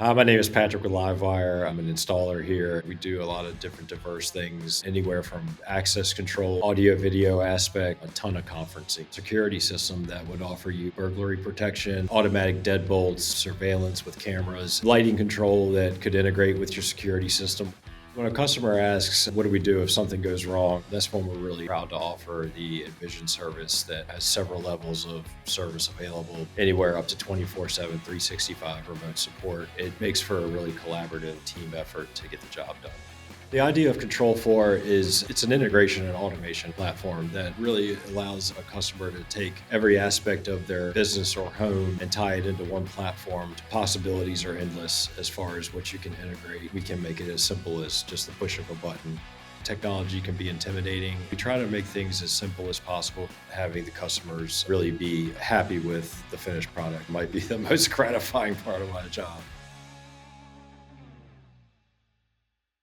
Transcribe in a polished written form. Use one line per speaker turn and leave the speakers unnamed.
My name is Patrick with Livewire. I'm an installer here. We do a lot of different diverse things, anywhere from access control, audio, video aspect, a ton of conferencing. Security system that would offer you burglary protection, automatic deadbolts, surveillance with cameras, lighting control that could integrate with your security system. When a customer asks, what do we do if something goes wrong? That's when we're really proud to offer the Envision service that has several levels of service available, anywhere up to 24/7, 365 remote support. It makes for a really collaborative team effort to get the job done. The idea of Control4 is it's an integration and automation platform that really allows a customer to take every aspect of their business or home and tie it into one platform. The possibilities are endless as far as what you can integrate. We can make it as simple as just the push of a button. Technology can be intimidating. We try to make things as simple as possible. Having the customers really be happy with the finished product might be the most gratifying part of my job.